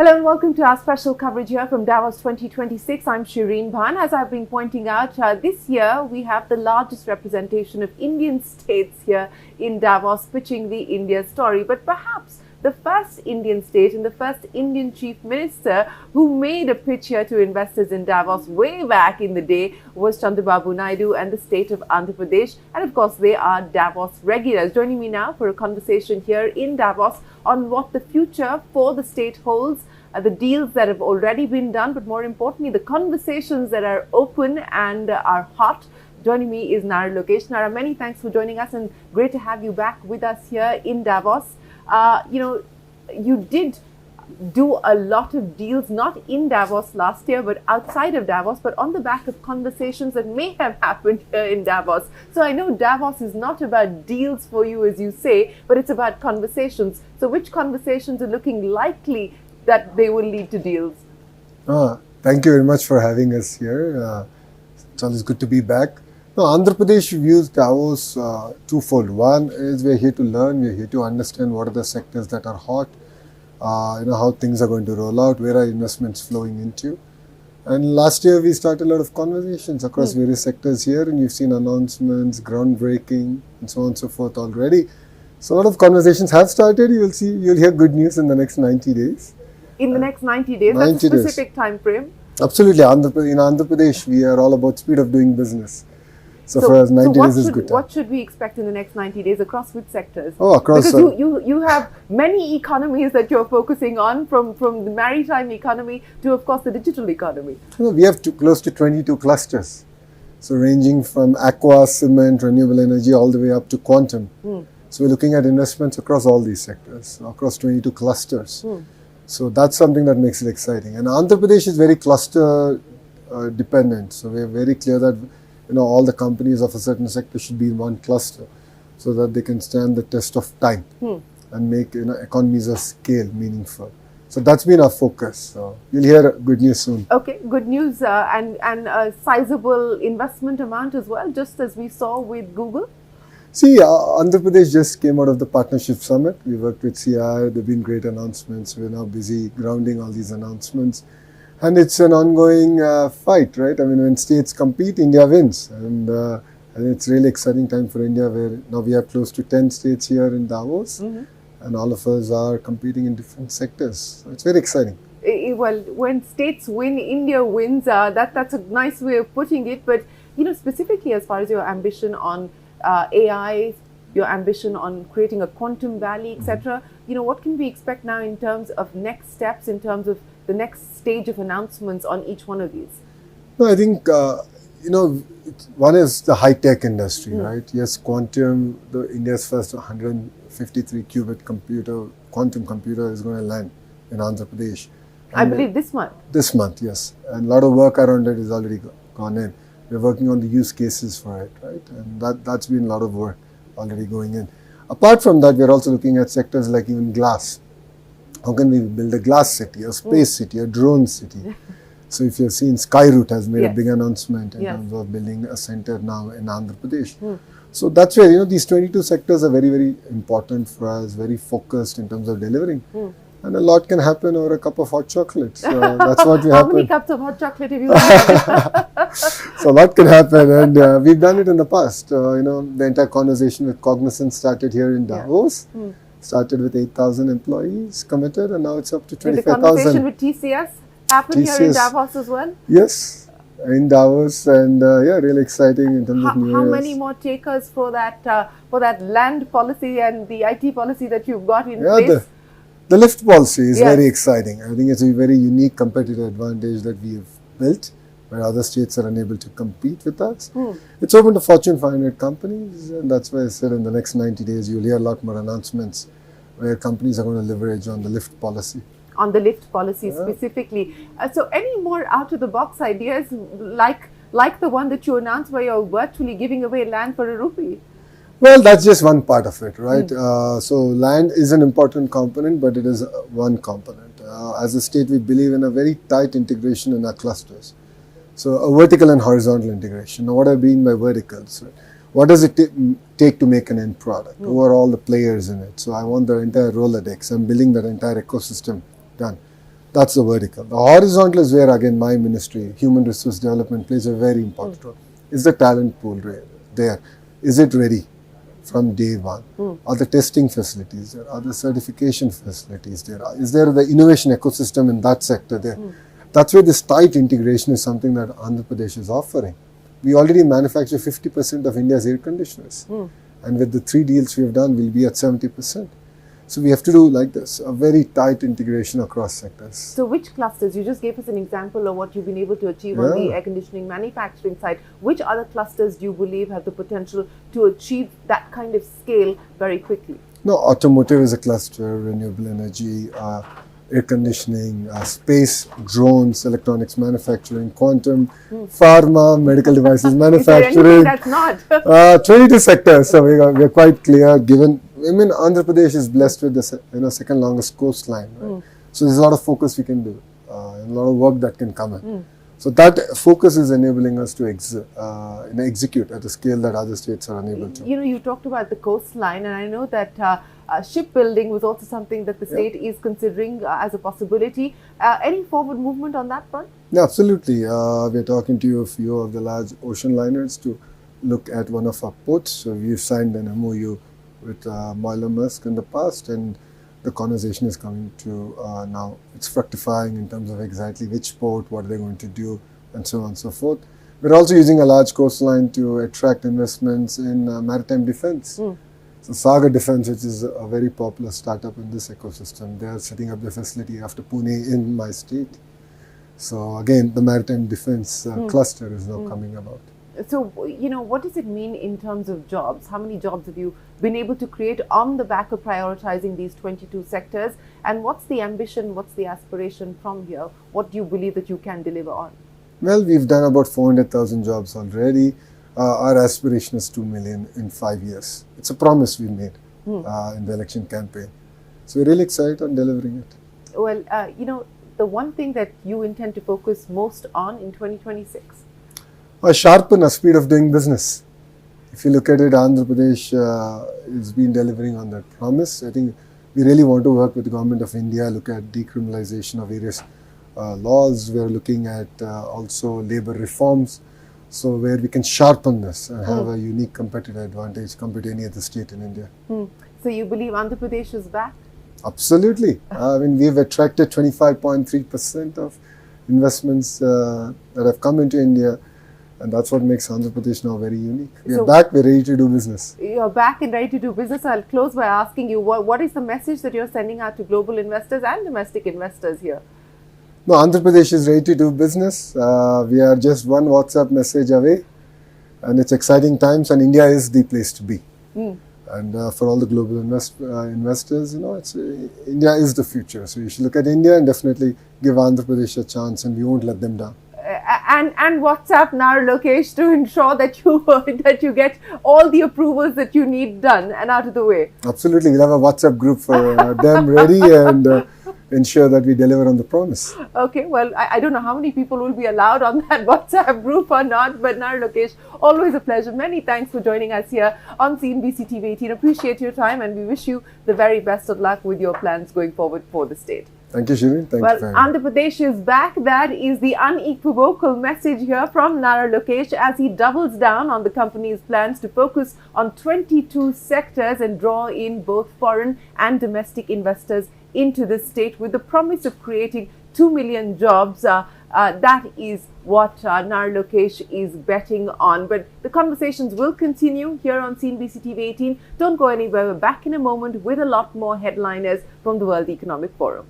Hello and welcome to our special coverage here from Davos 2026. I'm Shireen Bhan. As I've been pointing out, this year we have the largest representation of Indian states here in Davos pitching the India story. But perhaps the first Indian state and the first Indian chief minister who made a pitch here to investors in Davos way back in the day was Chandrababu Naidu and the state of Andhra Pradesh. And of course, they are Davos regulars. Joining me now for a conversation here in Davos on what the future for the state holds, the deals that have already been done, but more importantly, the conversations that are open and are hot. Joining me is Nara Lokesh. Nara, many thanks for joining us and great to have you back with us here in Davos. You did do a lot of deals, not in Davos last year, but outside of Davos, but on the back of conversations that may have happened here in Davos. So I know Davos is not about deals for you, as you say, but it's about conversations. So which conversations are looking likely that they will lead to deals? Thank you very much for having us here. It's always good to be back. No, Andhra Pradesh views Davos twofold. One is we're here to learn, we're here to understand what are the sectors that are hot, how things are going to roll out, where are investments flowing into. And last year we started a lot of conversations across various sectors here, and you've seen announcements, groundbreaking, and so on and so forth already. So a lot of conversations have started. You'll hear good news in the next 90 days. In the next 90 days, that's a specific time frame. Absolutely. In Andhra Pradesh, we are all about speed of doing business. So for us, 90 days is good time. What should we expect in the next 90 days across which sectors? Across. Because you have many economies that you're focusing on, from the maritime economy to, of course, the digital economy. We have close to 22 clusters. So ranging from aqua, cement, renewable energy, all the way up to quantum. So we're looking at investments across all these sectors, across 22 clusters. So that's something that makes it exciting. And Andhra Pradesh is very cluster dependent. So we're very clear that all the companies of a certain sector should be in one cluster so that they can stand the test of time and make economies of scale meaningful. So that's been our focus. So you'll hear good news soon. Okay, good news and a sizable investment amount as well, just as we saw with Google. See, Andhra Pradesh just came out of the partnership summit. We worked with CI, there have been great announcements. We're now busy grounding all these announcements. And it's an ongoing fight, right? I mean, when states compete, India wins. And I think it's really exciting time for India, where now we have close to 10 states here in Davos. And all of us are competing in different sectors. So it's very exciting. Well, when states win, India wins. That's a nice way of putting it. But, specifically as far as your ambition on AI, your ambition on creating a quantum valley, etc. What can we expect now in terms of next steps, in terms of the next stage of announcements on each one of these? No, I think, one is the high-tech industry, right? Yes, quantum, India's first 153 qubit quantum computer is going to land in Andhra Pradesh. And I believe this month. This month, yes. And a lot of work around it is already gone in. We're working on the use cases for it, right? And that's been a lot of work already going in. Apart from that, we're also looking at sectors like even glass. How can we build a glass city, a space city, a drone city? So if you've seen, Skyroot has made a big announcement in terms of building a center now in Andhra Pradesh. So that's where, these 22 sectors are very, very important for us, very focused in terms of delivering. And a lot can happen over a cup of hot chocolate. So that's what we happen. How many cups of hot chocolate have you had? So a lot can happen, and we've done it in the past. The entire conversation with Cognizant started here in Davos. Started with 8,000 employees committed, and now it's up to 25,000. Did the conversation with TCS happen here in Davos as well? Yes, in Davos, and really exciting in terms of new How many more takers for that land policy and the IT policy that you've got in place? The lift policy is very exciting. I think it's a very unique competitive advantage that we have built, where other states are unable to compete with us. It's open to Fortune 500 companies, and that's why I said in the next 90 days you'll hear a lot more announcements where companies are going to leverage on the lift policy. On the lift policy specifically. So any more out-of-the-box ideas like the one that you announced where you're virtually giving away land for a rupee? Well, that's just one part of it, right? So land is an important component, but it is one component. As a state, we believe in a very tight integration in our clusters. So a vertical and horizontal integration. Now, what I mean by verticals? Right? What does it take to make an end product? Who are all the players in it? So I want the entire Rolodex. I'm building that entire ecosystem done. That's the vertical. The horizontal is where, again, my ministry, human resource development, plays a very important role. Is the talent pool there? Is it ready from day one? Are the testing facilities there? Are the certification facilities there? Is there the innovation ecosystem in that sector there? That's where this tight integration is something that Andhra Pradesh is offering. We already manufacture 50% of India's air conditioners. And with the 3 deals we have done, we'll be at 70%. So we have to do like this, a very tight integration across sectors. So which clusters, you just gave us an example of what you've been able to achieve on the air conditioning manufacturing side. Which other clusters do you believe have the potential to achieve that kind of scale very quickly? No, automotive is a cluster, renewable energy, air conditioning, space, drones, electronics manufacturing, quantum, pharma, medical devices manufacturing. That's not. 22 sectors, so we're quite clear given. I mean, Andhra Pradesh is blessed with the second longest coastline, right? So there's a lot of focus we can do, and a lot of work that can come in. So that focus is enabling us to execute at a scale that other states are unable to. You know, you talked about the coastline, and I know that shipbuilding was also something that the state is considering as a possibility. Any forward movement on that front? Yeah, absolutely. We're talking to a few of the large ocean liners to look at one of our ports. So we've signed an MOU with Moyle Maersk in the past, and the conversation is coming to now. It's fructifying in terms of exactly which port, what they're going to do, and so on and so forth. We're also using a large coastline to attract investments in maritime defense. So Saga Defense, which is a very popular startup in this ecosystem, they are setting up their facility after Pune in my state. So again, the maritime defense cluster is now coming about. So, you know, what does it mean in terms of jobs? How many jobs have you been able to create on the back of prioritizing these 22 sectors? And what's the ambition, what's the aspiration from here? What do you believe that you can deliver on? Well, we've done about 400,000 jobs already. Our aspiration is 2 million in 5 years. It's a promise we made in the election campaign. So we're really excited on delivering it. Well, you know, the one thing that you intend to focus most on in 2026? Sharpen our speed of doing business. If you look at it, Andhra Pradesh has been delivering on that promise. I think we really want to work with the Government of India, look at decriminalization of various laws. We are looking at also labor reforms. So where we can sharpen this and have a unique competitive advantage compared to any other state in India. So you believe Andhra Pradesh is back? Absolutely. I mean, we've attracted 25.3% of investments that have come into India. And that's what makes Andhra Pradesh now very unique. We're back, we're ready to do business. You're back and ready to do business. I'll close by asking you, what is the message that you're sending out to global investors and domestic investors here? No, Andhra Pradesh is ready to do business. We are just one WhatsApp message away. And it's exciting times, and India is the place to be. And for all the global investors, you know, India is the future. So you should look at India and definitely give Andhra Pradesh a chance, and we won't let them down. And WhatsApp Nara Lokesh to ensure that you get all the approvals that you need done and out of the way. Absolutely, we'll have a WhatsApp group for them ready and ensure that we deliver on the promise. Okay, well, I don't know how many people will be allowed on that WhatsApp group or not, but Nara Lokesh, always a pleasure. Many thanks for joining us here on CNBC TV 18. Appreciate your time, and we wish you the very best of luck with your plans going forward for the state. Thank you, Shireen. Thank you very much. Andhra Pradesh is back. That is the unequivocal message here from Nara Lokesh as he doubles down on the company's plans to focus on 22 sectors and draw in both foreign and domestic investors into the state with the promise of creating 2 million jobs. That is what Nara Lokesh is betting on. But the conversations will continue here on CNBC TV 18. Don't go anywhere. We're back in a moment with a lot more headliners from the World Economic Forum.